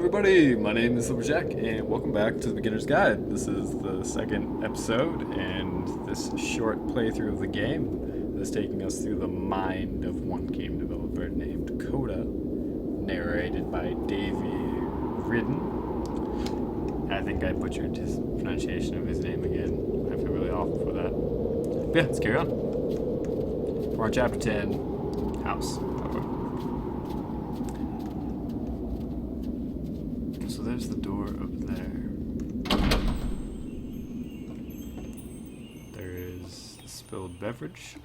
everybody, my name is SlippersJack, and welcome back to the Beginner's Guide. This is the second episode, and this short playthrough of the game is taking us through the mind of one game developer named Coda, narrated by Davey Ridden. I think I butchered his pronunciation of his name again. I feel really awful for that. But yeah, let's carry on. We're on chapter 10, House. So there's the door up there. There is the spilled beverage.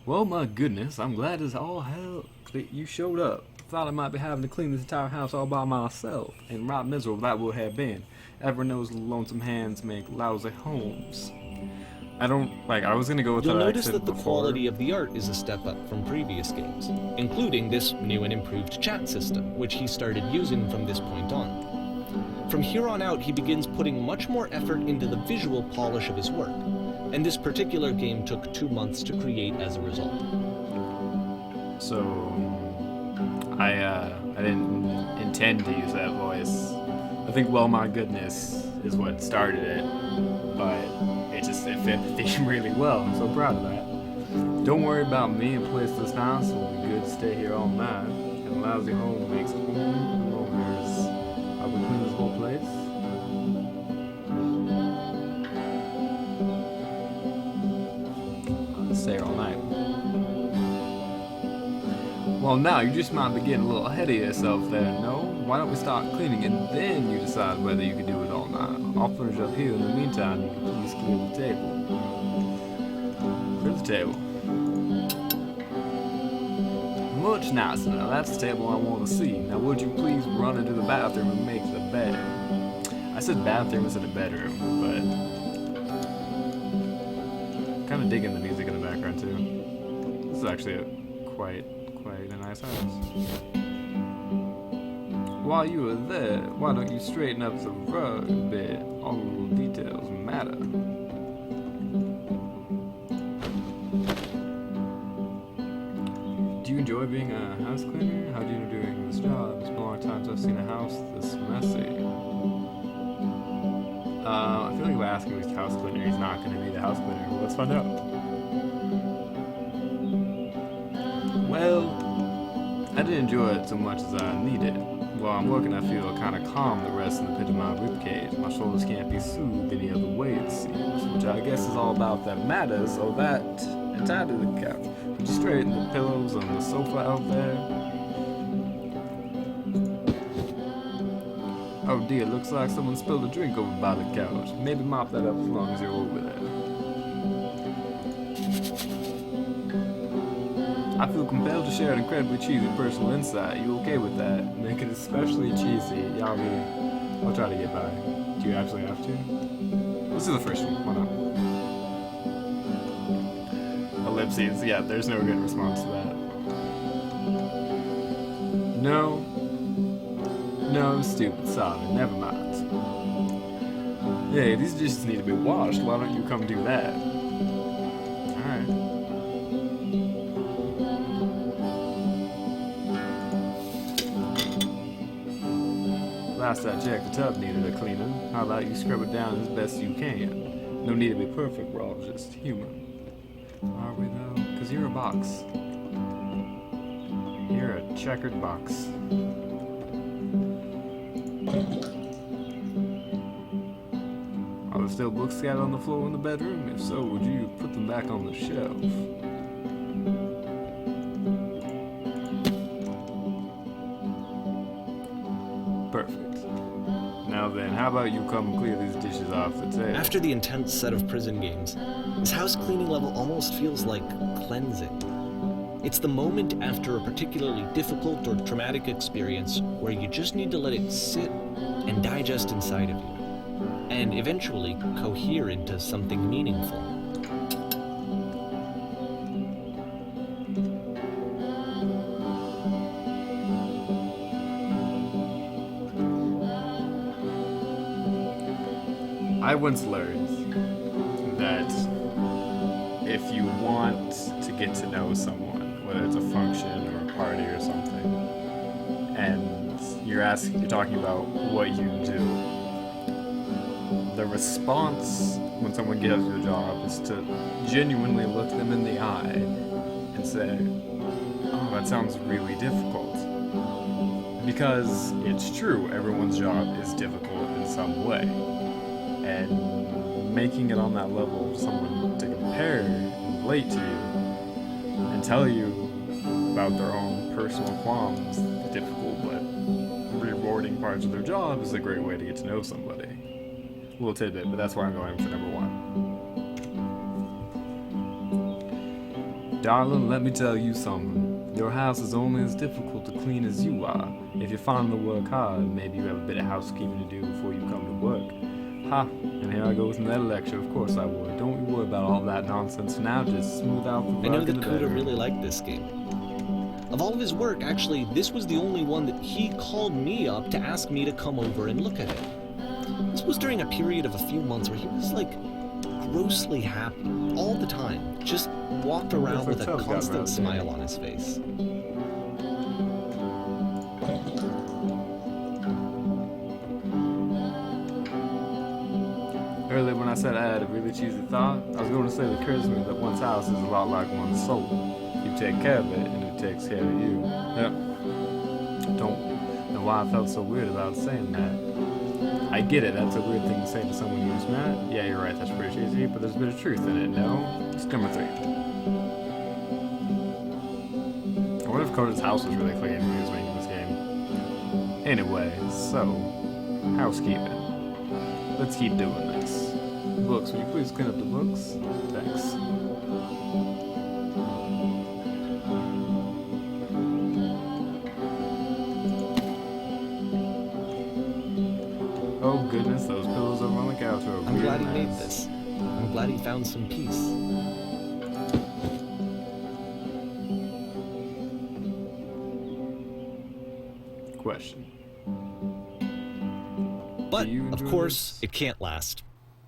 Well, my goodness, I'm glad as all hell that you showed up. Thought I might be having to clean this entire house all by myself, and right miserable that would have been. Everyone knows lonesome hands make lousy homes. I was gonna go with You'll that notice accent that the before. quality of the art is a step up from previous games, including this new and improved chat system, which he started using from this point on. From here on out, he begins putting much more effort into the visual polish of his work, and this particular game took 2 months to create as a result. So, I didn't intend to use that voice. I think, well, my goodness is what started it, but it fit the theme really well. I'm so proud of that. Don't worry about me, a place this nice will be good to stay here all night. And a lousy home makes home owners. Are we clean this whole place? I'll stay here all night. Well, now you just might be getting a little ahead of yourself there, no? Why don't we start cleaning and then you decide whether you can do it all night? I'll finish up here. In the meantime, you can please clear the table. Clear the table. Much nicer. Now that's the table I want to see. Now would you please run into the bathroom and make the bed? I said bathroom instead of bedroom, but kind of digging the music in the background too. This is actually a quite a nice house. While you are there, why don't you straighten up the rug a bit? All the little details matter. Do you enjoy being a house cleaner? How do you know doing this job? It's been a long time since I've seen a house this messy. I feel like if I ask him if he's a house cleaner, he's not going to be the house cleaner. Well, let's find out. Well, I didn't enjoy it so much as I needed. While I'm working, I feel kind of calm the rest in the pit of my ribcage. My shoulders can't be soothed any other way, it seems, which I guess is all about that matters, so that and tied to the couch. Would you straighten the pillows on the sofa out there? Oh dear, looks like someone spilled a drink over by the couch. Maybe mop that up as long as you're over there. I feel compelled to share an incredibly cheesy personal insight. You okay with that? Make it especially cheesy. Y'all really, I'll try to get by. Do you actually have to? Let's do the first one. Why not? Ellipses. Yeah, there's no good response to that. No. No, stupid. Sorry. Never mind. Hey, these dishes need to be washed. Why don't you come do that? Alright. Last I checked, the tub needed a cleaning. How about you scrub it down as best you can? No need to be perfect, we're all just human. Are we though? Because you're a box. You're a checkered box. Are there still books scattered on the floor in the bedroom? If so, would you put them back on the shelf? Perfect. Now then, how about you come and clear these dishes off the table? After the intense set of prison games, this house cleaning level almost feels like cleansing. It's the moment after a particularly difficult or traumatic experience where you just need to let it sit and digest inside of you, and eventually cohere into something meaningful. I once learned that if you want to get to know someone, whether it's a function or a party or something, and you're talking about what you do. The response when someone gives you a job is to genuinely look them in the eye and say, oh, that sounds really difficult. Because it's true, everyone's job is difficult in some way. And making it on that level, someone to compare and relate to you and tell you about their own personal qualms, the difficult but rewarding parts of their job, is a great way to get to know somebody. A little tidbit, but that's why I'm going for number 1. Darling, let me tell you something. Your house is only as difficult to clean as you are. If you find the work hard, maybe you have a bit of housekeeping to do before you come to work. Ha, and here I go with another lecture. Of course I would. Don't you worry about all that nonsense now. Just smooth out the I know rug that in the Coda bedroom. really liked this game. Of all of his work, actually, this was the only one that he called me up to ask me to come over and look at it. This was during a period of a few months where he was, like, grossly happy all the time. Just walked around with a constant smile on his face. Earlier when I said I had a really cheesy thought, I was going to say that occurs to me that one's house is a lot like one's soul. You take care of it, and it takes care of you. Yep. Don't know why I felt so weird about saying that. I get it, that's a weird thing to say to someone who's mad. Yeah, you're right, that's pretty cheesy, but there's a bit of truth in it, no? It's number 3. I wonder if Coda's house was really clean when he was making this game. Anyway, so, housekeeping. Let's keep doing this. Books, will you please clean up the books? Thanks. Oh goodness, those pillows over on the couch are I'm glad he nice. made this. I'm glad he found some peace. Question. But, Do you of enjoy course, this? it can't last.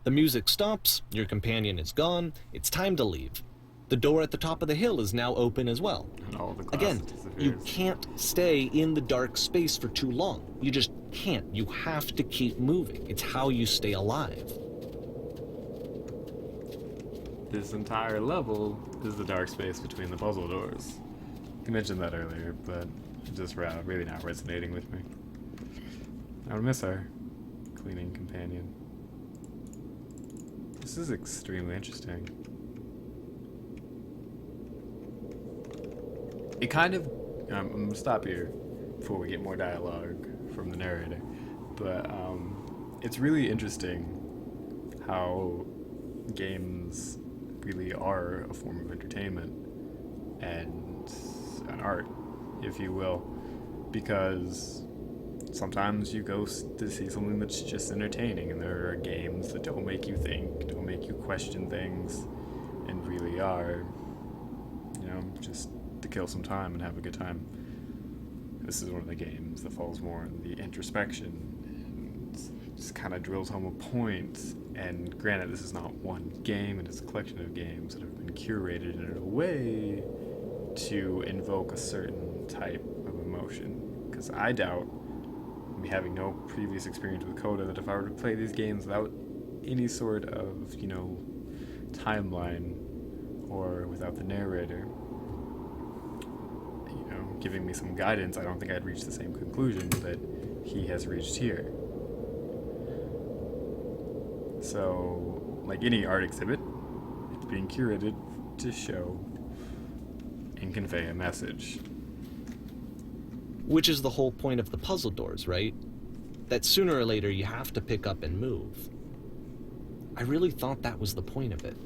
The music stops, your companion is gone, it's time to leave. The door at the top of the hill is now open as well. And all the glass Again, you disappears. can't stay in the dark space for too long. You just can't. You have to keep moving. It's how you stay alive. This entire level is the dark space between the puzzle doors. You mentioned that earlier, but it's just really not resonating with me. I would miss her. Cleaning companion. This is extremely interesting. It kind of... I'm going to stop here before we get more dialogue from the narrator. But it's really interesting how games really are a form of entertainment and an art, if you will, because sometimes you go to see something that's just entertaining, and there are games that don't make you think, don't make you question things, and really are, just to kill some time and have a good time. This is one of the games that falls more in the introspection and just kind of drills home a point. And granted, this is not one game, it is a collection of games that have been curated in a way to invoke a certain type of emotion. Because I doubt, me having no previous experience with Coda, that if I were to play these games without any sort of, timeline, or without the narrator, giving me some guidance, I don't think I'd reach the same conclusion that he has reached here. So, like any art exhibit, it's being curated to show and convey a message. Which is the whole point of the puzzle doors, right? That sooner or later you have to pick up and move. I really thought that was the point of it.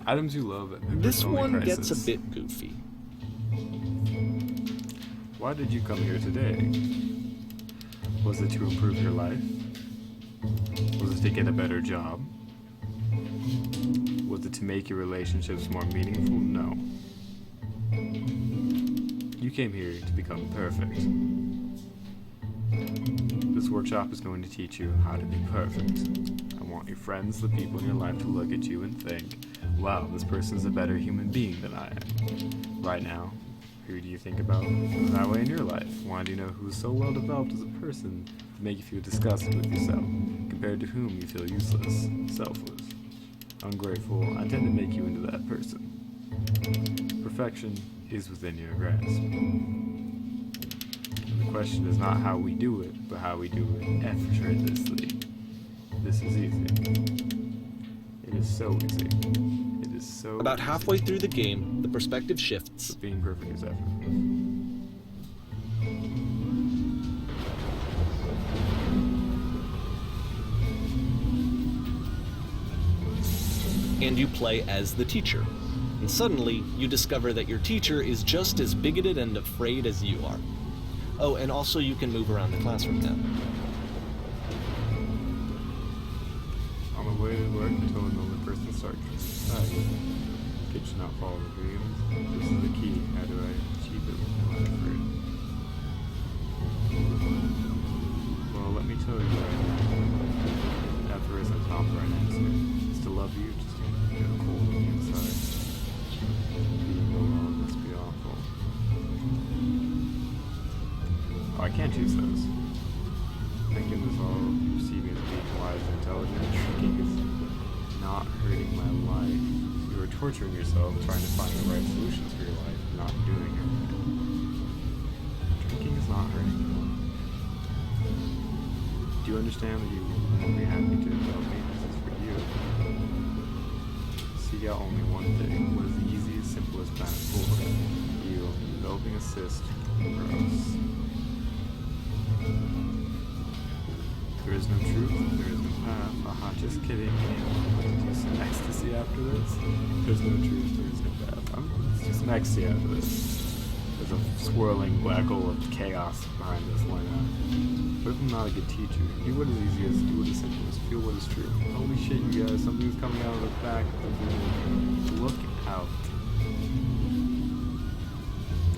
Items you love. This Only one crisis. gets a bit goofy. Why did you come here today? Was it to improve your life? Was it to get a better job? Was it to make your relationships more meaningful? No. You came here to become perfect. This workshop is going to teach you how to be perfect. I want your friends, the people in your life, to look at you and think, wow, this person's a better human being than I am. right now? Who do you think about that way in your life? Why do you know who's so well developed as a person to make you feel disgusted with yourself, compared to whom you feel useless, selfless, ungrateful? I tend to make you into that person. Perfection is within your grasp. And the question is not how we do it, but how we do it effortlessly. This is easy. It is so easy. It is so About easy. halfway through the game, the perspective shifts. But being perfect is effortless. And you play as the teacher. And suddenly, you discover that your teacher is just as bigoted and afraid as you are. Oh, and also you can move around the classroom now. On the way to work, I told another person to start society. Kids should not follow the dreams. This is the key. How do I achieve it with no effort? Well, let me tell you right now. Effort isn't top right answer. It's to love you, just to get a cold on the inside. Being alone must be awful. Oh, I can't choose those. Thinking this all you see me as being wise and intelligent, drinking is not hurting my life. You are torturing yourself trying to find the right solutions for your life, not doing it. Drinking is not hurting you. Do you understand that you won't be happy to help me? This is for you. Seek out only one thing. What is the easiest, simplest path forward? You, developing a cyst, gross. There is no truth, there is no path. Aha, just kidding. What did you some ecstasy after this? There's no truth, there is no path. It's just some ecstasy after this. There's a swirling black hole of chaos behind this. Why not? What if I'm not a good teacher? Do what is easiest, do what is simplest, feel what is true. Holy shit, you guys, something's coming out of the back of the room. Look out.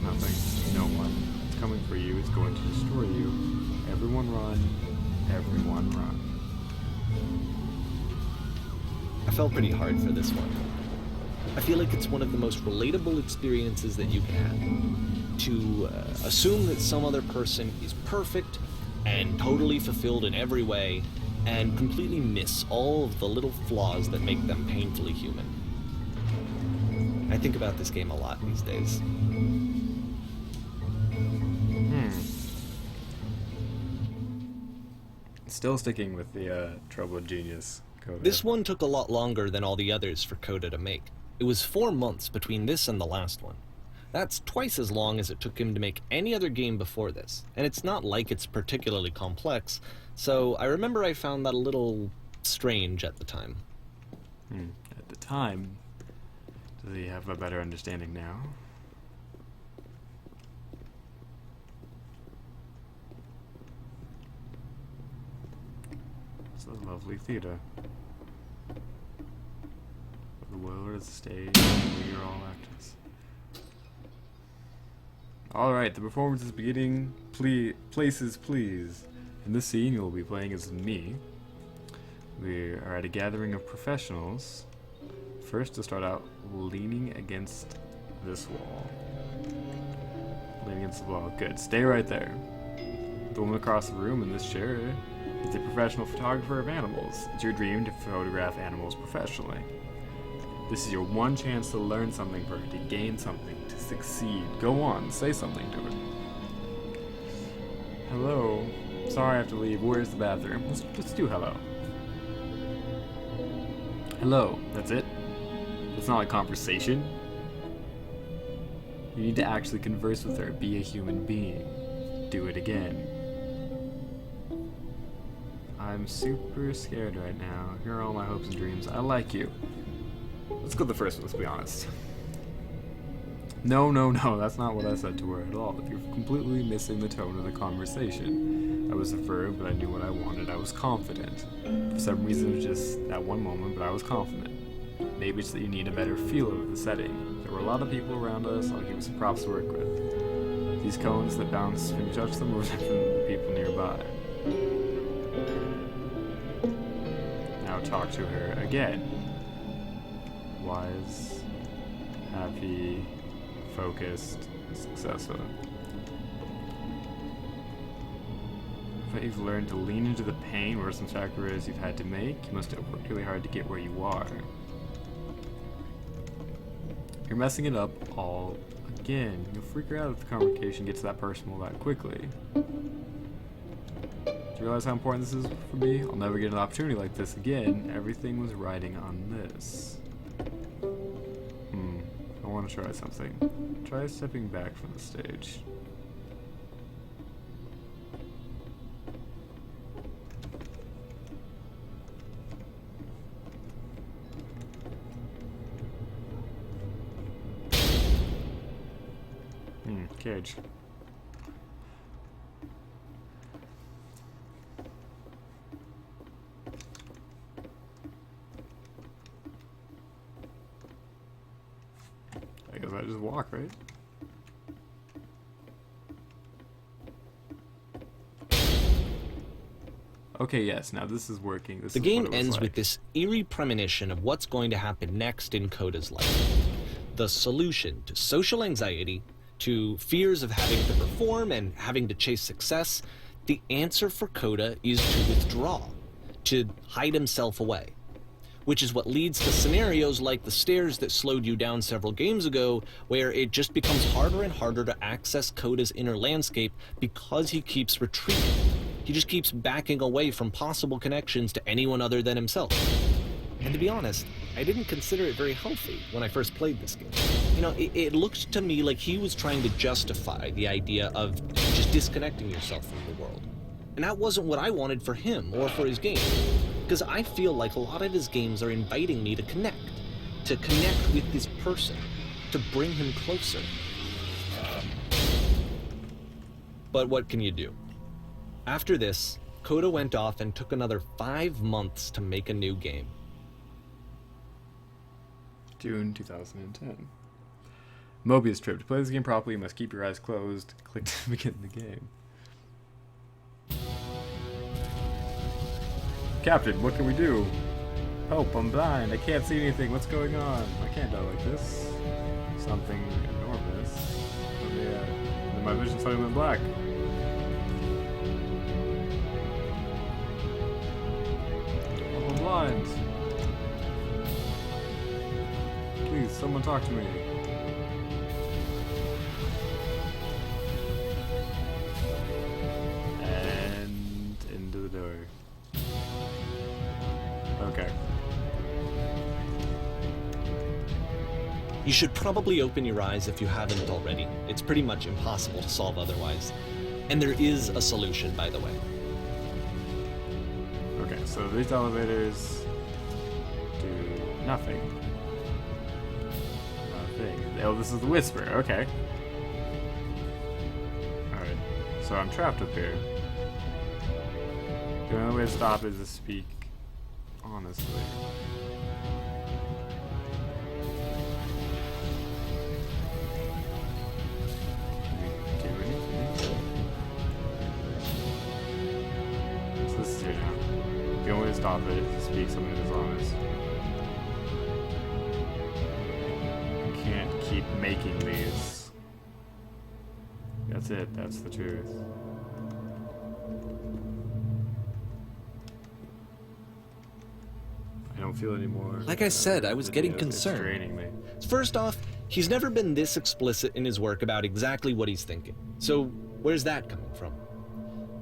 Nothing. No one. It's coming for you, it's going to destroy you. Everyone run. Everyone run. I felt pretty hard for this one. I feel like it's one of the most relatable experiences that you can have. To assume that some other person is perfect and totally fulfilled in every way, and completely miss all of the little flaws that make them painfully human. I think about this game a lot these days. Still sticking with the Troubled Genius code. This one took a lot longer than all the others for Coda to make. It was 4 months between this and the last one. That's twice as long as it took him to make any other game before this, and it's not like it's particularly complex, so I remember I found that a little strange at the time. At the time, does he have a better understanding now? It's a lovely theater. The world is a stage, and we are all actors. Alright, the performance is beginning. Places, please. In this scene, you'll be playing as me. We are at a gathering of professionals. First, to start out, leaning against this wall. Leaning against the wall. Good. Stay right there. The woman across the room in this chair is a professional photographer of animals. It's your dream to photograph animals professionally. This is your one chance to learn something from her, to gain something, to succeed. Go on, say something to her. Hello. Sorry I have to leave. Where's the bathroom? Let's do hello. Hello. That's it? It's not like conversation. You need to actually converse with her. Be a human being. Do it again. I'm super scared right now. Here are all my hopes and dreams. I like you. Let's go with the first one, let's be honest. No, that's not what I said to her at all. You're completely missing the tone of the conversation. I was a verb, but I knew what I wanted. I was confident. For some reason, it was just that one moment, but I was confident. Maybe it's that you need a better feel of the setting. There were a lot of people around us. I'll give you some props to work with. These cones that bounce when you touch them were from the people nearby. Now talk to her again. Wise, happy, focused successor. If you've learned to lean into the pain or some sacrifices you've had to make, you must have worked really hard to get where you are. You're messing it up all again. You'll freak her out if the conversation gets that personal that quickly. Do you realize how important this is for me? I'll never get an opportunity like this again. Everything was riding on this. I want to try something. Try stepping back from the stage. Cage. I guess I just walk, right? Okay, yes, now this is working. The game ends with this eerie premonition of what's going to happen next in Coda's life. The solution to social anxiety, to fears of having to perform and having to chase success, the answer for Coda is to withdraw, to hide himself away. Which is what leads to scenarios like the stairs that slowed you down several games ago, where it just becomes harder and harder to access Coda's inner landscape because he keeps retreating. He just keeps backing away from possible connections to anyone other than himself. And to be honest, I didn't consider it very healthy when I first played this game. You know, it looked to me like he was trying to justify the idea of just disconnecting yourself from the world. And that wasn't what I wanted for him or for his game. Because I feel like a lot of his games are inviting me to connect with this person, to bring him closer. But what can you do? After this, Coda went off and took another 5 months to make a new game. June 2010. Mobius trip. To play this game properly, you must keep your eyes closed. Click to begin the game. Captain, what can we do? Help, I'm blind. I can't see anything. What's going on? I can't die like this. Something enormous. Oh, yeah. Then my vision suddenly went black. Oh, I'm blind. Please, someone talk to me. And into the door. Okay. You should probably open your eyes if you haven't already. It's pretty much impossible to solve otherwise. And there is a solution, by the way. Okay, so these elevators do nothing. Oh, this is the whisper. Okay. Alright. So I'm trapped up here. The only way to stop is to speak honestly. Can we do anything? So this is here now. The only way to stop it is to speak something that is honest. Can't keep making these. That's it. That's the truth. I don't feel anymore. Like I said, I was getting concerned. It's draining me. First off, he's never been this explicit in his work about exactly what he's thinking. So where's that coming from?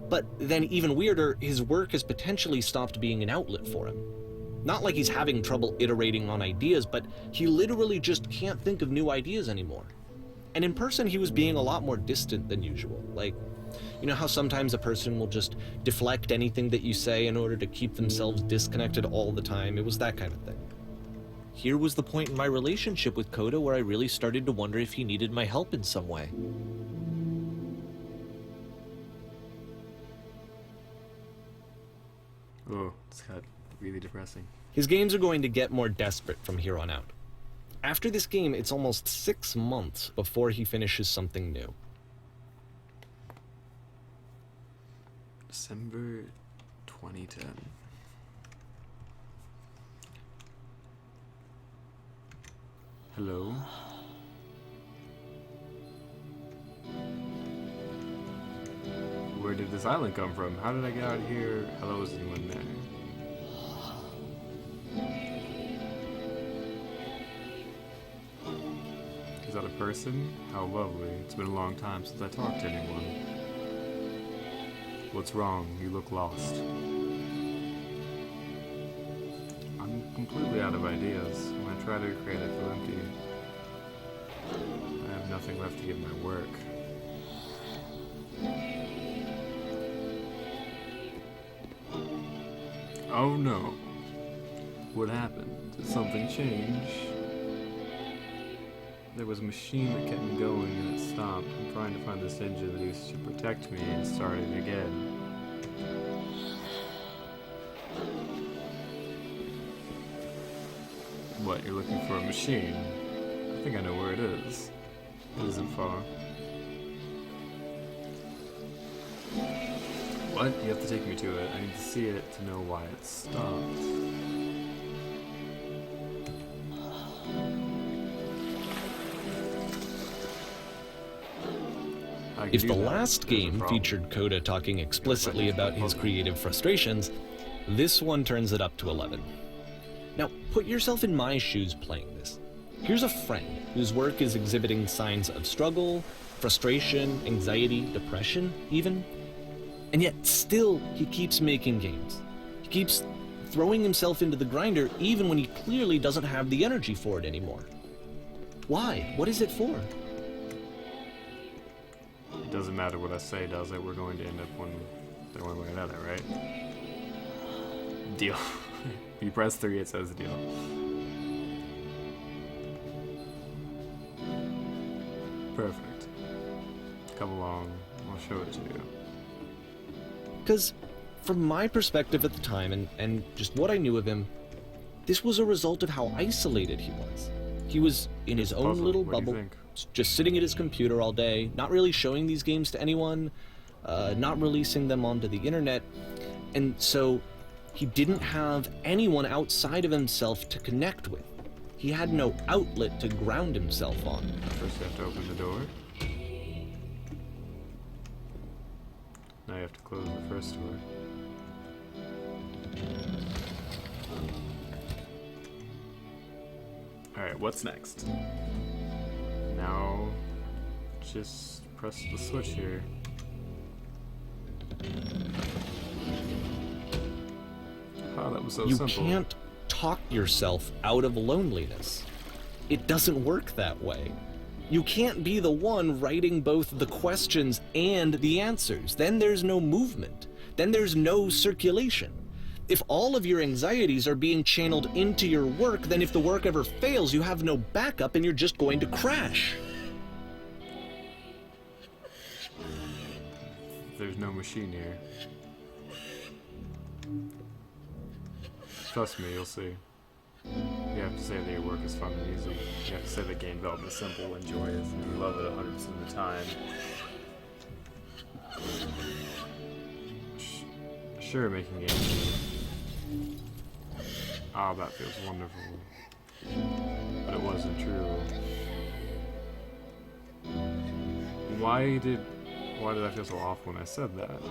But then even weirder, his work has potentially stopped being an outlet for him. Not like he's having trouble iterating on ideas, but he literally just can't think of new ideas anymore. And in person, he was being a lot more distant than usual. Like, you know how sometimes a person will just deflect anything that you say in order to keep themselves disconnected all the time? It was that kind of thing. Here was the point in my relationship with Coda where I really started to wonder if he needed my help in some way. Oh, it's got really depressing. His games are going to get more desperate from here on out. After this game, it's almost 6 months before he finishes something new. December 2010. Hello? Where did this island come from? How did I get out of here? Hello, is anyone there? Is that a person? How lovely. It's been a long time since I talked to anyone. What's wrong? You look lost. I'm completely out of ideas. When I try to create, I feel empty. I have nothing left to give my work. Oh no. What happened? Did something change? There was a machine that kept me going and it stopped. I'm trying to find this engine that used to protect me and starting again. What, you're looking for a machine? I think I know where it is. It isn't far. What? You have to take me to it. I need to see it to know why it stopped. If the last game featured Coda talking explicitly about his creative frustrations, this one turns it up to 11. Now, put yourself in my shoes playing this. Here's a friend whose work is exhibiting signs of struggle, frustration, anxiety, depression, even. And yet, still, he keeps making games. He keeps throwing himself into the grinder even when he clearly doesn't have the energy for it anymore. Why? What is it for? It doesn't matter what I say, does it? We're going to end up one way or another, right? Deal. You press 3, it says deal. Perfect. Come along, I'll show it to you. Because, from my perspective at the time, and just what I knew of him, this was a result of how isolated he was. He was in his own little bubble, just sitting at his computer all day, not really showing these games to anyone, not releasing them onto the internet, and so he didn't have anyone outside of himself to connect with. He had no outlet to ground himself on. First you have to open the door. Now you have to close the first door. Alright, what's next? Now, just press the switch here. Oh, that was so simple. You can't talk yourself out of loneliness. It doesn't work that way. You can't be the one writing both the questions and the answers. Then there's no movement. Then there's no circulation. If all of your anxieties are being channeled into your work, then if the work ever fails, you have no backup and you're just going to crash. There's no machine here. Trust me, you'll see. You have to say that your work is fun and easy. You have to say that game development is simple and joyous, and you love it 100% of the time. Sure, making games. Ah, that feels wonderful. But it wasn't true. Why did I feel so awful when I said that?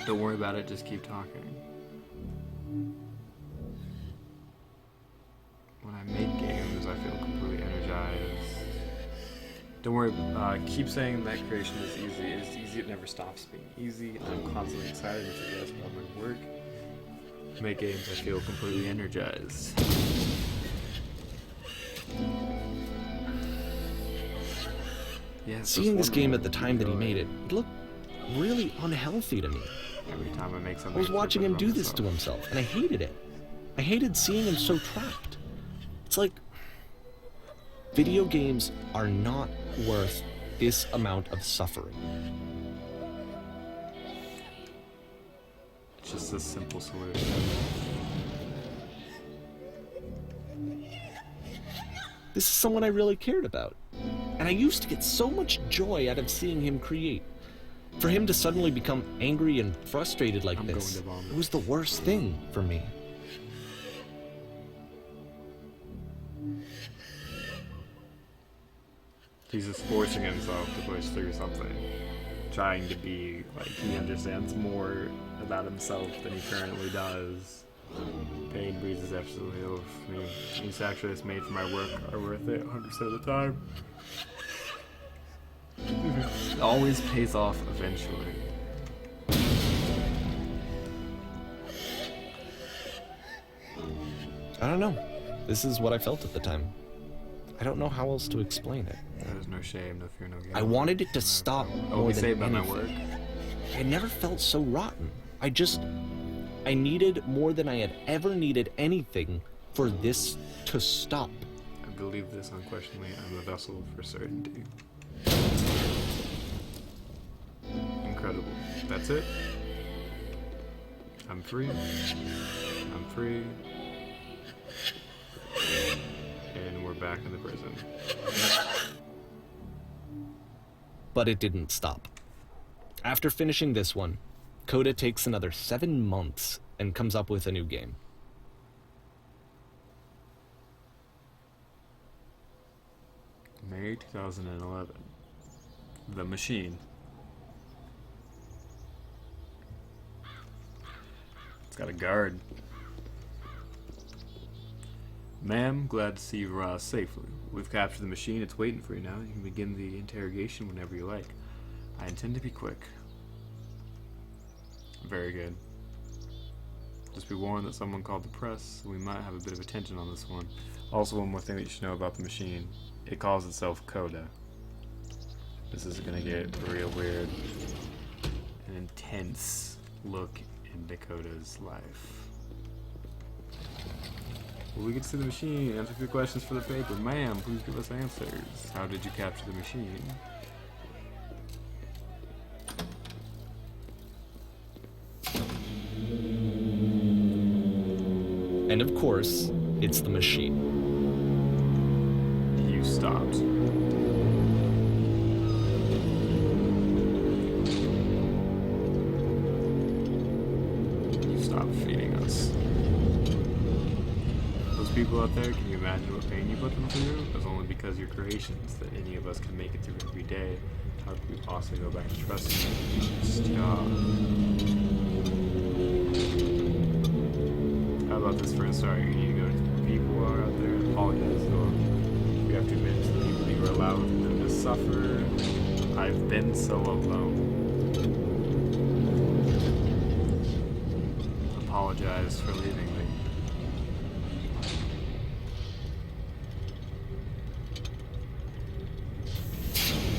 Don't worry about it, just keep talking. When I make games, I feel completely energized. Don't worry, keep saying that creation is easy. It is easy, it never stops being easy. I'm constantly excited and enthusiastic about my work. To make games, I feel completely energized. Yeah, seeing this game at the time that he made it, it looked really unhealthy to me. Every time I make something, I was watching him do this to himself, and I hated it. I hated seeing him so trapped. It's like, video games are not worth this amount of suffering. It's just a simple solution. This is someone I really cared about. And I used to get so much joy out of seeing him create. For him to suddenly become angry and frustrated like this, it was the worst thing for me. He's just forcing himself to push through something. trying to be like he understands more about himself than he currently does. Pain breezes absolutely over me. These sacrifices made for my work are worth it 100% of the time. It always pays off eventually. I don't know. This is what I felt at the time. I don't know how else to explain it. There's no shame, no fear, no guilt. I wanted it to stop more than saved by my anything. work. I never felt so rotten. I needed more than I had ever needed anything for this to stop. I believe this unquestionably. I'm a vessel for certainty. Incredible. That's it. I'm free. I'm free. And we're back in the prison. But it didn't stop. After finishing this one, Coda takes another 7 months and comes up with a new game. May 2011. The Machine. It's got a guard. Ma'am, glad to see you arrived safely. We've captured the machine. It's waiting for you now. You can begin the interrogation whenever you like. I intend to be quick. Very good. Just be warned that someone called the press, so we might have a bit of attention on this one. Also, one more thing that you should know about the machine. It calls itself Coda. This is gonna get real weird. An intense look into Coda's life. Well, we can see the machine. Answer a few questions for the paper. Ma'am, please give us answers. How did you capture the machine? And of course, it's the machine. You stopped. You stopped feeding us. Those people out there, can you imagine what pain you put them through? It was only because you're creations that any of us can make it through every day. How could we possibly go back to trusting you? Just, How about this for a start? You need to go to the people who are out there and apologize to them. We have to admit to the people that you are allowing them to suffer. I've been so alone. Apologize for leaving me.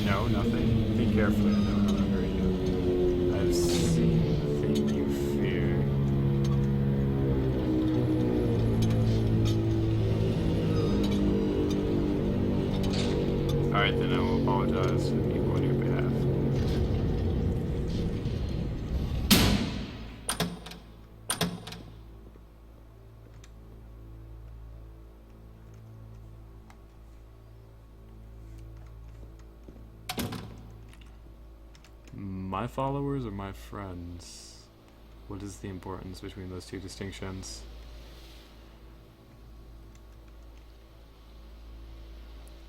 No, nothing. Be careful. I know how to hurt you. I've seen the thing you fear. Alright, then I will apologize to the people on your behalf. My followers or my friends? What is the importance between those two distinctions?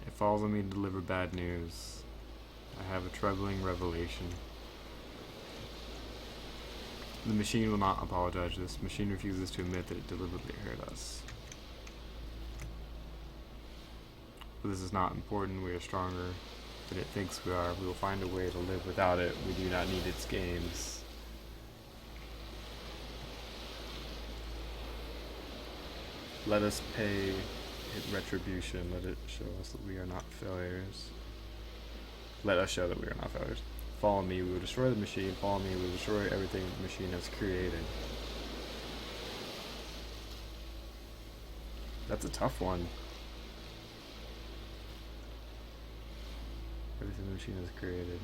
It falls on me to deliver bad news. I have a troubling revelation. The machine will not apologize for this. The machine refuses to admit that it deliberately hurt us. But this is not important. We are stronger than it thinks we are. We will find a way to live without it. We do not need its games. Let us pay it retribution. Let it show us that we are not failures. Let us show that we are not failures. Follow me, we will destroy the machine. Follow me, we will destroy everything the machine has created. That's a tough one. Everything the machine has created.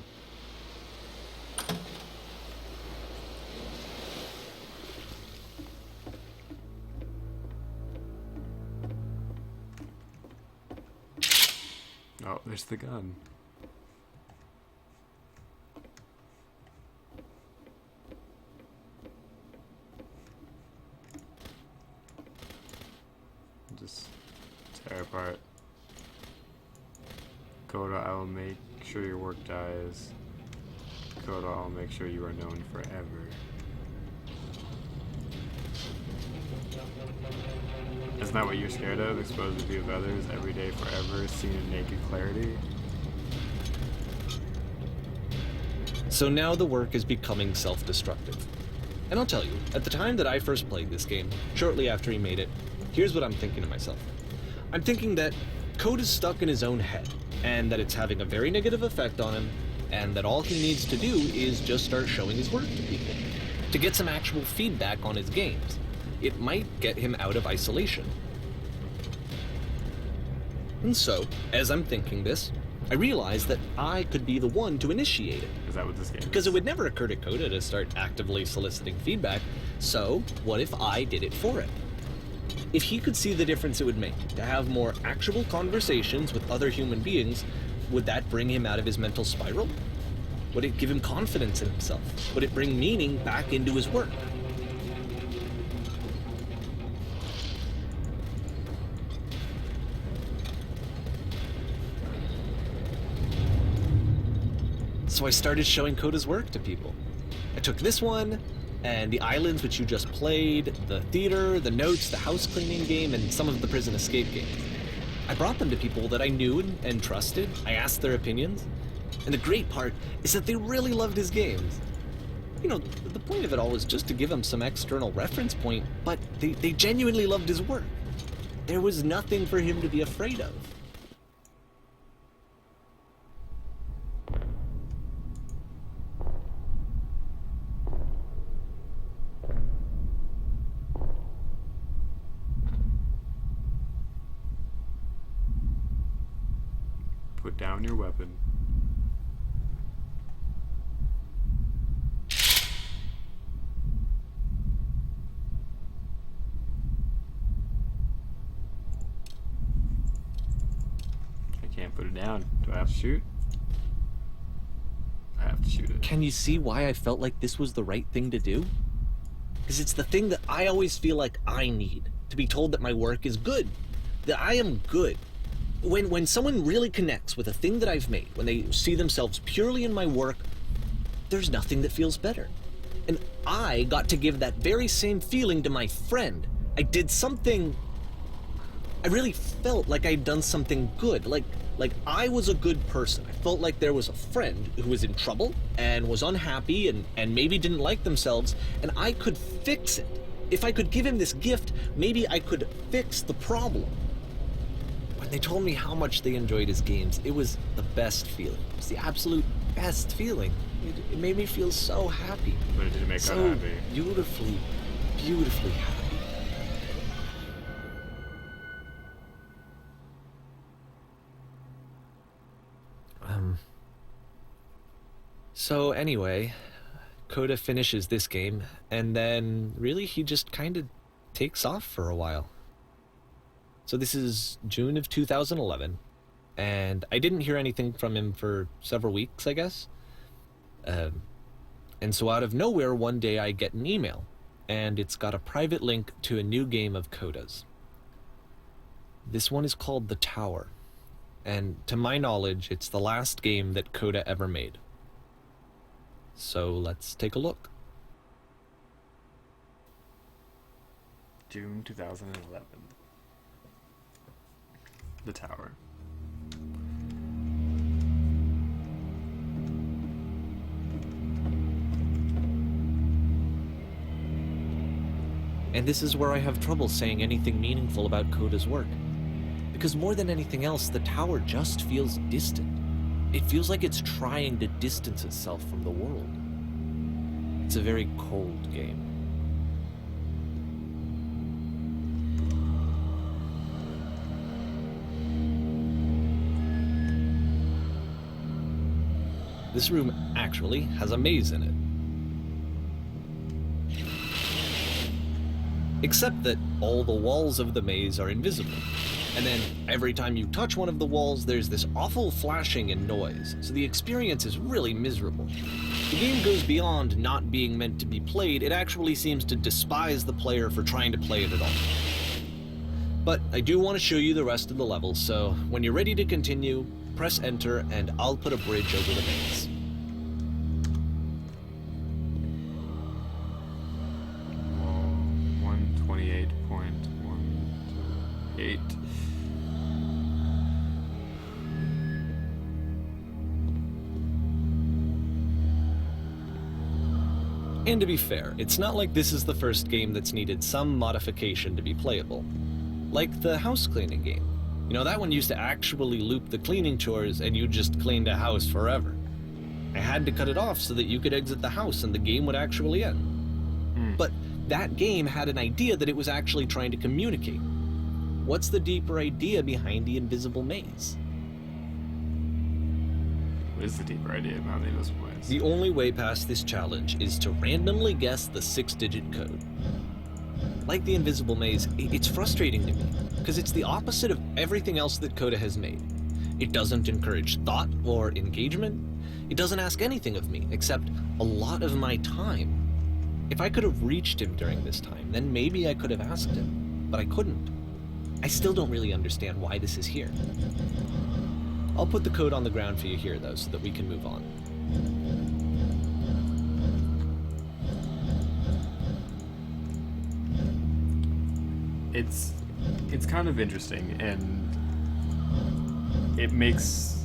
Oh, there's the gun. Just tear apart. Coda, I will make sure your work dies. Coda, I'll make sure you are known forever. Isn't that what you're scared of? Exposed to view of others every day forever, seen in naked clarity? So now the work is becoming self-destructive. And I'll tell you, at the time that I first played this game, shortly after he made it, here's what I'm thinking to myself. I'm thinking that Code is stuck in his own head, and that it's having a very negative effect on him, and that all he needs to do is just start showing his work to people, to get some actual feedback on his games. It might get him out of isolation. And so, as I'm thinking this, I realize that I could be the one to initiate it. Is that what this game is? Because it would never occur to Coda to start actively soliciting feedback, so what if I did it for him? If he could see the difference it would make to have more actual conversations with other human beings, would that bring him out of his mental spiral? Would it give him confidence in himself? Would it bring meaning back into his work? So I started showing Coda's work to people. I took this one, and the islands which you just played, the theater, the notes, the house cleaning game, and some of the prison escape games. I brought them to people that I knew and trusted. I asked their opinions. And the great part is that they really loved his games. You know, the point of it all was just to give him some external reference point, but they genuinely loved his work. There was nothing for him to be afraid of. Put down your weapon. I can't put it down. Do I have to shoot? I have to shoot it. Can you see why I felt like this was the right thing to do? Because it's the thing that I always feel like I need, to be told that my work is good, that I am good. When someone really connects with a thing that I've made, when they see themselves purely in my work, there's nothing that feels better. And I got to give that very same feeling to my friend. I did something... I really felt like I'd done something good, like I was a good person. I felt like there was a friend who was in trouble and was unhappy and maybe didn't like themselves, and I could fix it. If I could give him this gift, maybe I could fix the problem. When they told me how much they enjoyed his games, it was the best feeling. It was the absolute best feeling. It made me feel so happy. But it didn't make so her happy. beautifully, beautifully happy. So anyway, Coda finishes this game, and then really he just kind of takes off for a while. So this is June of 2011, and I didn't hear anything from him for several weeks, I guess. And so out of nowhere, one day I get an email, and it's got a private link to a new game of Coda's. This one is called The Tower, and to my knowledge, it's the last game that Coda ever made. So let's take a look. June 2011. The Tower. And this is where I have trouble saying anything meaningful about Coda's work. Because more than anything else, The Tower just feels distant. It feels like it's trying to distance itself from the world. It's a very cold game. This room actually has a maze in it. Except that all the walls of the maze are invisible. And then every time you touch one of the walls, there's this awful flashing and noise, so the experience is really miserable. The game goes beyond not being meant to be played, it actually seems to despise the player for trying to play it at all. But I do want to show you the rest of the level, so when you're ready to continue, press enter and I'll put a bridge over the maze. And to be fair, it's not like this is the first game that's needed some modification to be playable. Like the house cleaning game. You know, that one used to actually loop the cleaning chores and you just cleaned a house forever. I had to cut it off so that you could exit the house and the game would actually end. But that game had an idea that it was actually trying to communicate. What's the deeper idea behind the invisible maze? What is the deeper idea about the invisible maze? The only way past this challenge is to randomly guess the 6-digit code. Like the invisible maze, it's frustrating to me, because it's the opposite of everything else that Coda has made. It doesn't encourage thought or engagement. It doesn't ask anything of me, except a lot of my time. If I could have reached him during this time, then maybe I could have asked him, but I couldn't. I still don't really understand why this is here. I'll put the code on the ground for you here, though, so that we can move on. It's kind of interesting, and it makes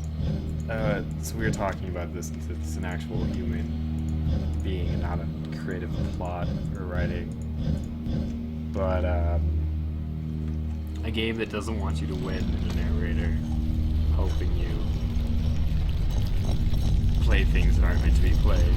so we were talking about this since it's an actual human being and not a creative plot or writing, but a game that doesn't want you to win and a narrator helping you play things that aren't meant to be played.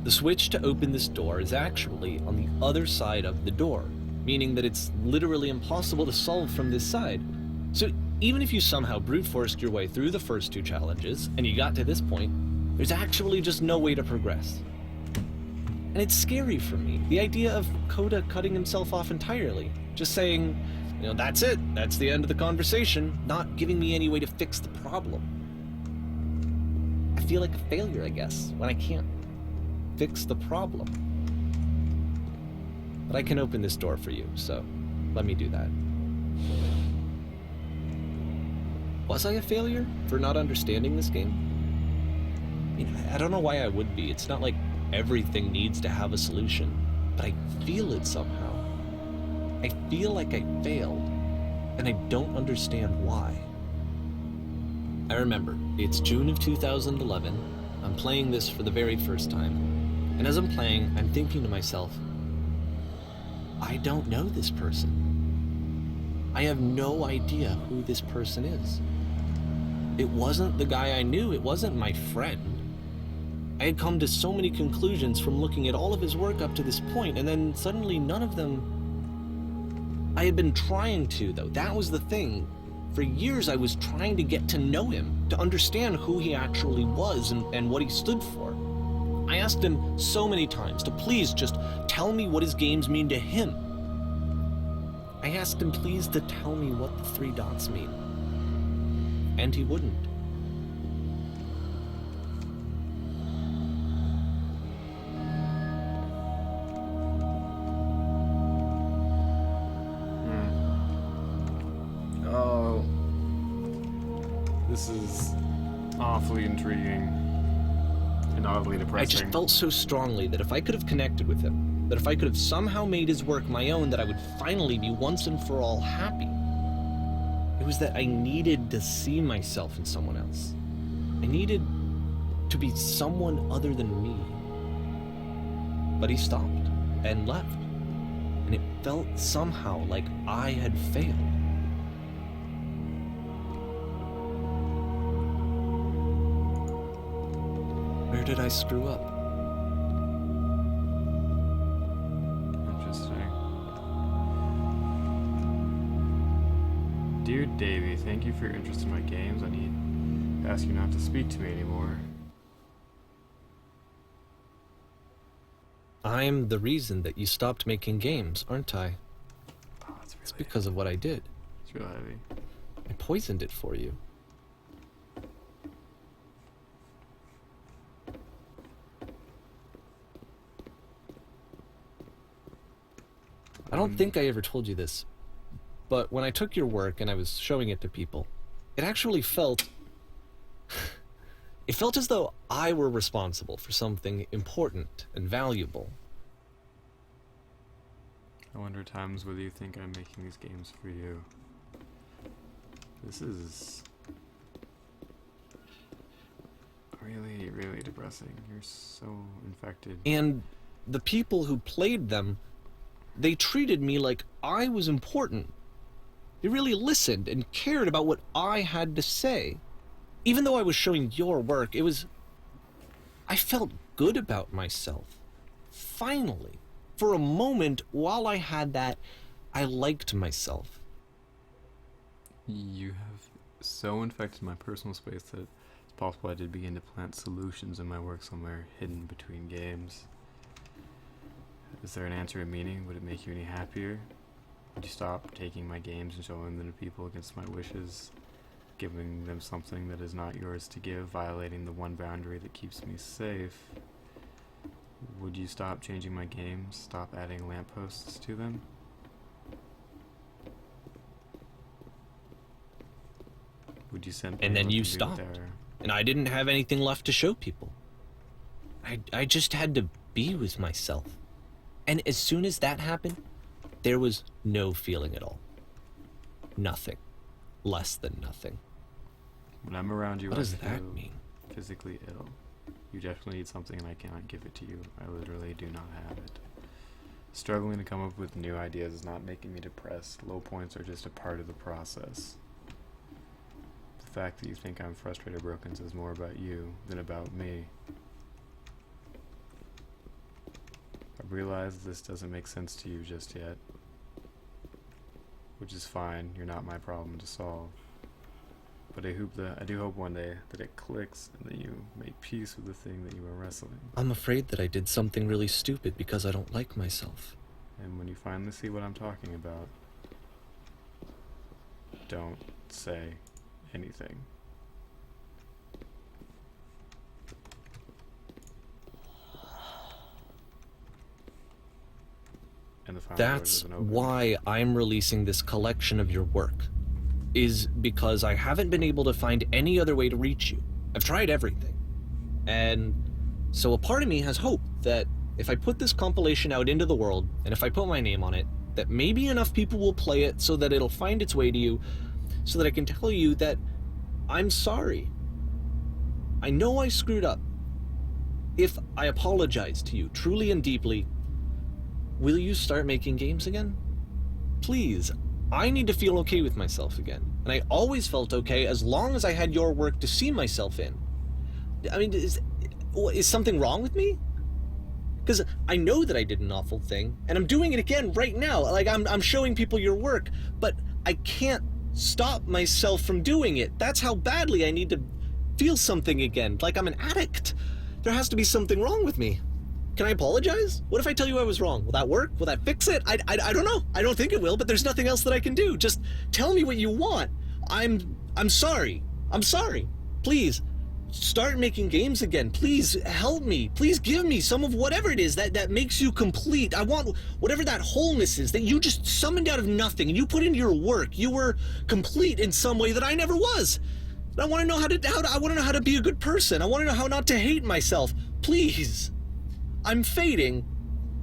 The switch to open this door is actually on the other side of the door, meaning that it's literally impossible to solve from this side. So even if you somehow brute forced your way through the first 2 challenges, and you got to this point, there's actually just no way to progress. And it's scary for me, the idea of Coda cutting himself off entirely, just saying, you know, that's it, that's the end of the conversation, not giving me any way to fix the problem. I feel like a failure, I guess, when I can't fix the problem. But I can open this door for you, so let me do that. Was I a failure for not understanding this game? I mean, I don't know why I would be. It's not like everything needs to have a solution, but I feel it somehow. I feel like I failed, and I don't understand why. I remember, it's June of 2011. I'm playing this for the very first time. And as I'm playing, I'm thinking to myself, I don't know this person. I have no idea who this person is. It wasn't the guy I knew, it wasn't my friend. I had come to so many conclusions from looking at all of his work up to this point, and then suddenly none of them... I had been trying to, though. That was the thing. For years I was trying to get to know him, to understand who he actually was and what he stood for. I asked him so many times to please just tell me what his games mean to him. I asked him please to tell me what the 3 dots mean. And he wouldn't. Oh, this is awfully intriguing. And oddly depressing. I just felt so strongly that if I could have connected with him, that if I could have somehow made his work my own, that I would finally be once and for all happy. It was that I needed to see myself in someone else. I needed to be someone other than me. But he stopped and left, and it felt somehow like I had failed. Where did I screw up? Interesting. Dear Davey, thank you for your interest in my games. I need to ask you not to speak to me anymore. I'm the reason that you stopped making games, aren't I? Oh, it's It's because of what I did. It's real heavy. I poisoned it for you. I don't think I ever told you this, but when I took your work and I was showing it to people, it actually felt... it felt as though I were responsible for something important and valuable. I wonder times whether you think I'm making these games for you. This is really, really depressing. You're so infected. And the people who played them, they treated me like I was important. They really listened and cared about what I had to say. Even though I was showing your work, I felt good about myself. Finally. For a moment, while I had that, I liked myself. You have so infected my personal space that it's possible I did begin to plant solutions in my work somewhere hidden between games. Is there an answer of meaning? Would it make you any happier? Would you stop taking my games and showing them to people against my wishes? Giving them something that is not yours to give, violating the one boundary that keeps me safe? Would you stop changing my games? Stop adding lampposts to them? Would you send? And then you stopped, and I didn't have anything left to show people. I just had to be with myself. And as soon as that happened, there was no feeling at all. Nothing. Less than nothing. When I'm around you, What I does that feel mean? physically ill. You definitely need something and I cannot give it to you. I literally do not have it. Struggling to come up with new ideas is not making me depressed. Low points are just a part of the process. The fact that you think I'm frustrated or broken says more about you than about me. I realize this doesn't make sense to you just yet. Which is fine, you're not my problem to solve. But I do hope one day that it clicks and that you make peace with the thing that you were wrestling. I'm afraid that I did something really stupid because I don't like myself. And when you finally see what I'm talking about, don't say anything. And the final That's why I'm releasing this collection of your work. Is because I haven't been able to find any other way to reach you. I've tried everything. And so a part of me has hope that if I put this compilation out into the world, and if I put my name on it, that maybe enough people will play it so that it'll find its way to you, so that I can tell you that I'm sorry. I know I screwed up. If I apologize to you truly and deeply, will you start making games again? Please. I need to feel okay with myself again. And I always felt okay as long as I had your work to see myself in. I mean, is something wrong with me? Because I know that I did an awful thing, and I'm doing it again right now. Like, I'm showing people your work, but I can't stop myself from doing it. That's how badly I need to feel something again. Like I'm an addict. There has to be something wrong with me. Can I apologize? What if I tell you I was wrong? Will that work? Will that fix it? I don't know. I don't think it will, but there's nothing else that I can do. Just tell me what you want. I'm sorry. I'm sorry. Please, start making games again. Please help me. Please give me some of whatever it is that makes you complete. I want whatever that wholeness is that you just summoned out of nothing and you put into your work. You were complete in some way that I never was. I want to know I want to know how to be a good person. I want to know how not to hate myself. Please. I'm fading,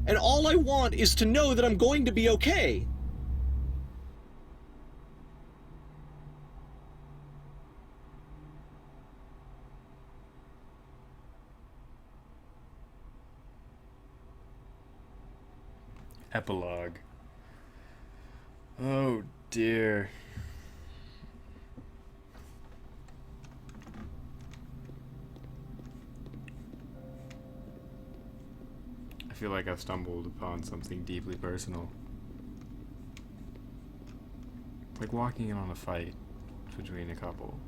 and all I want is to know that I'm going to be okay. Epilogue. Oh dear. I feel like I've stumbled upon something deeply personal. Like walking in on a fight between a couple.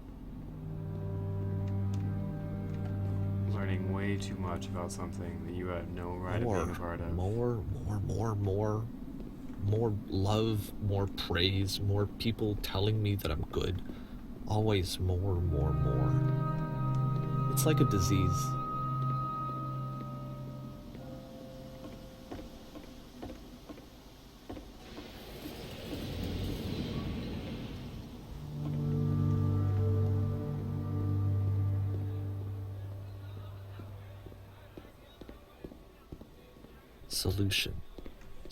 Learning way too much about something that you have no right of being a part of. More love, more praise, more people telling me that I'm good. Always more. It's like a disease.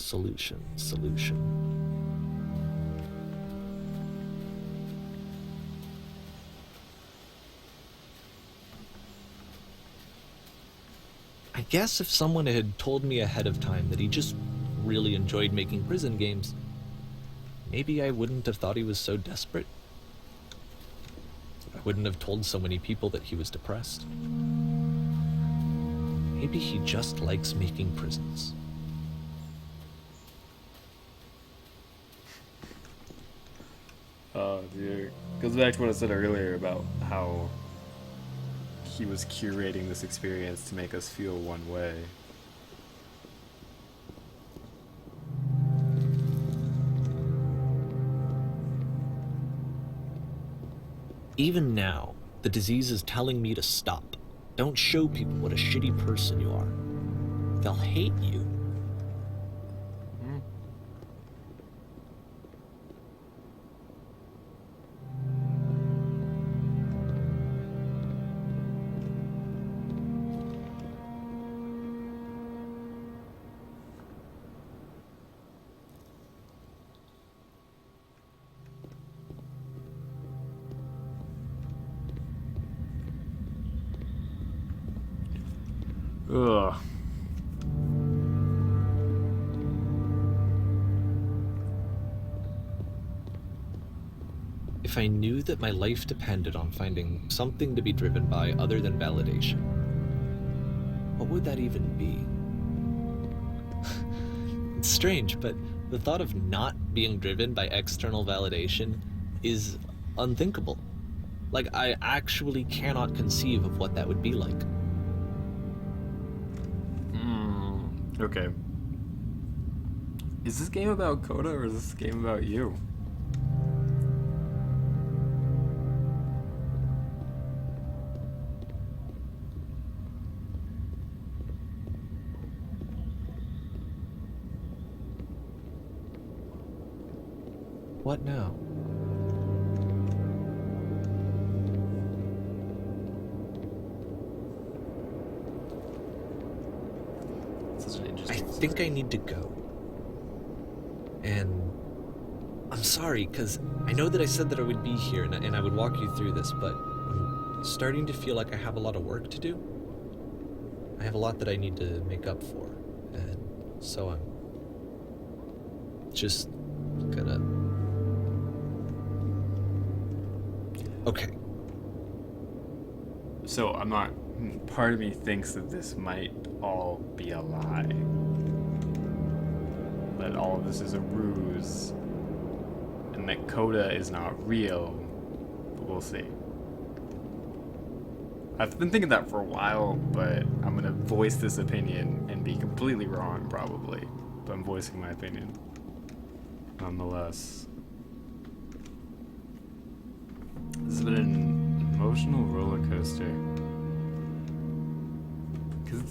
Solution. I guess if someone had told me ahead of time that he just really enjoyed making prison games, maybe I wouldn't have thought he was so desperate. I wouldn't have told so many people that he was depressed. Maybe he just likes making prisons. Oh dear. Goes back to what I said earlier about how he was curating this experience to make us feel one way. Even now, the disease is telling me to stop. Don't show people what a shitty person you are. They'll hate you. Ugh. If I knew that my life depended on finding something to be driven by other than validation, what would that even be? It's strange, but the thought of not being driven by external validation is unthinkable. Like, I actually cannot conceive of what that would be like. Okay. Is this game about Coda or is this game about you? What now? Such an I interesting think I need to go. And I'm sorry, because I know that I said that I would be here and I would walk you through this, but I'm starting to feel like I have a lot of work to do. I have a lot that I need to make up for, and so I'm just gonna... Okay. So I'm not. Part of me thinks that this might all be a lie. That all of this is a ruse. And that Coda is not real. But we'll see. I've been thinking that for a while, but I'm gonna voice this opinion and be completely wrong, probably. But I'm voicing my opinion. Nonetheless. This has been an emotional roller coaster. Because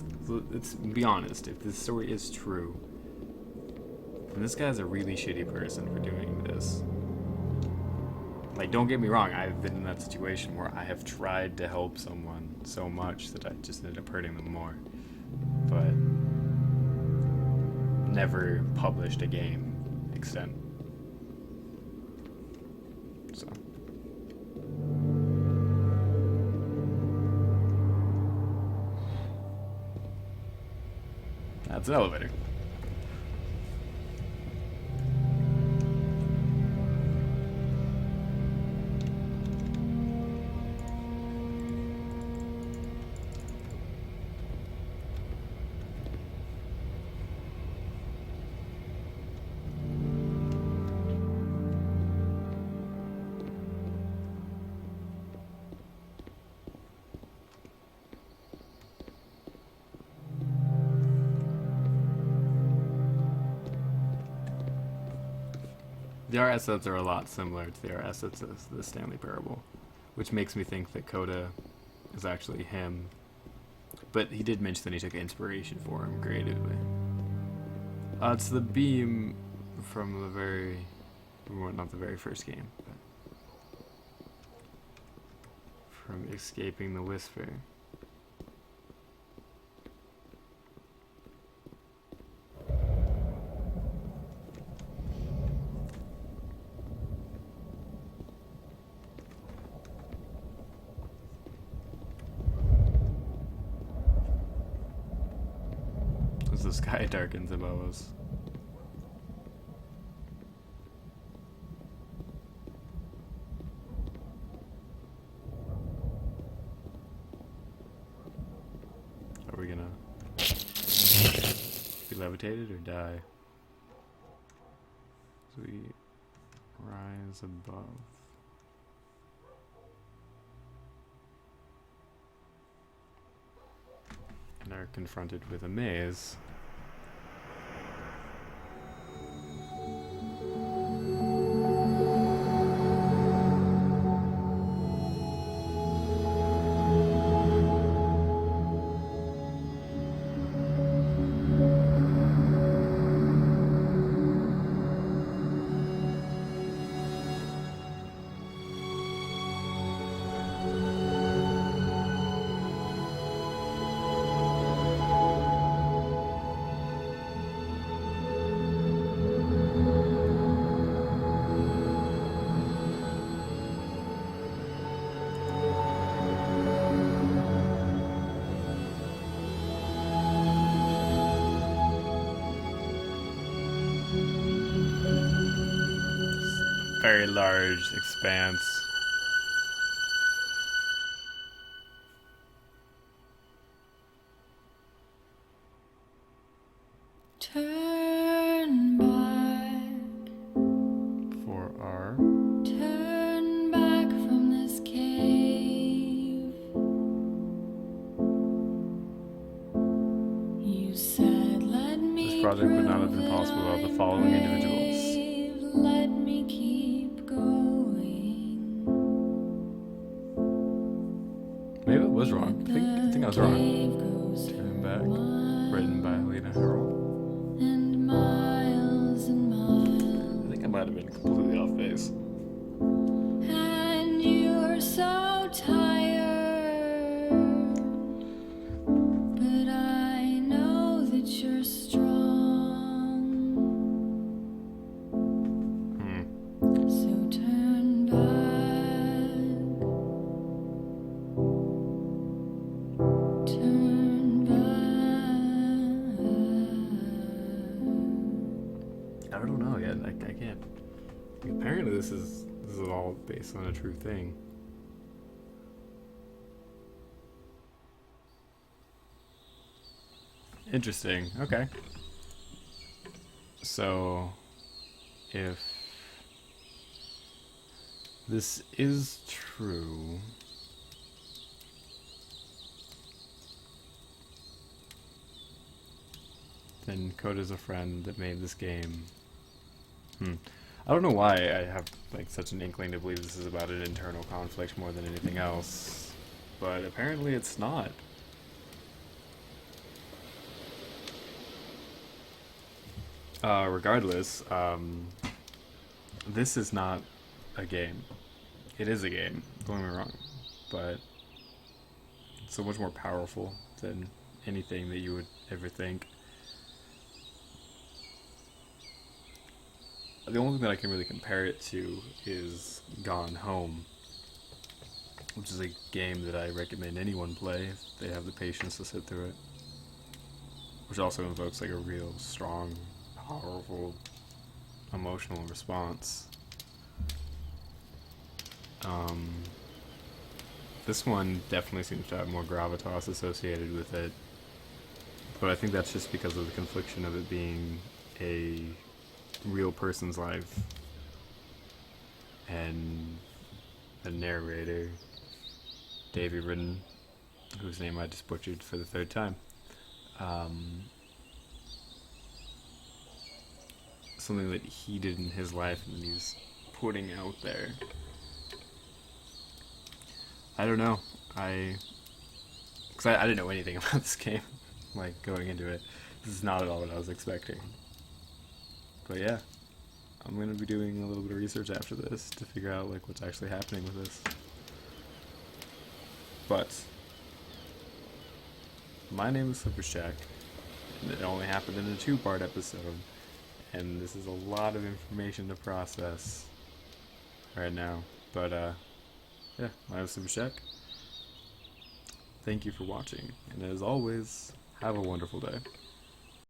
let's be honest, if this story is true, then this guy's a really shitty person for doing this. Like, don't get me wrong, I've been in that situation where I have tried to help someone so much that I just ended up hurting them more. But never published a game extent. So. That's an elevator. The art assets are a lot similar to the art assets of the Stanley Parable, which makes me think that Coda is actually him. But he did mention that he took inspiration for him creatively. It's the beam from the very, well, not the very first game, but from escaping the Whisper. the sky darkens above us. Are we gonna be levitated or die? So we rise above. And are confronted with a maze. Very large expanse. Turn back. For our Turn back from this cave. You said, let me. this project would not have been possible without the following individuals. Let me keep going. Maybe it was wrong. I think I was wrong. Cave goes Turn back. Written by Lena Harrell. and miles and miles. I think I might have been completely off base. And you're so tired, but I know that you're strong. So turn back, turn back. I don't know yet. I can't. Apparently, this is all based on a true thing. Interesting. Okay. So, if this is true, then Coda's a friend that made this game. I don't know why I have like such an inkling to believe this is about an internal conflict more than anything else, but apparently it's not. Regardless, this is not a game. It is a game, don't get me wrong, but it's so much more powerful than anything that you would ever think. The only thing that I can really compare it to is Gone Home, which is a game that I recommend anyone play if they have the patience to sit through it, which also invokes like a real strong, powerful, emotional response. This one definitely seems to have more gravitas associated with it, but I think that's just because of the confliction of it being a real person's life and the narrator, Davy Ridden, whose name I just butchered for the third time. Something that he did in his life and he's putting out there. I don't know. Because I didn't know anything about this game, like going into it. This is not at all what I was expecting. But yeah, I'm going to be doing a little bit of research after this to figure out like what's actually happening with this. But my name is SlippersJack, and it only happened in a 2-part episode, and this is a lot of information to process right now. But yeah, my name is SlippersJack. Thank you for watching, and as always, have a wonderful day.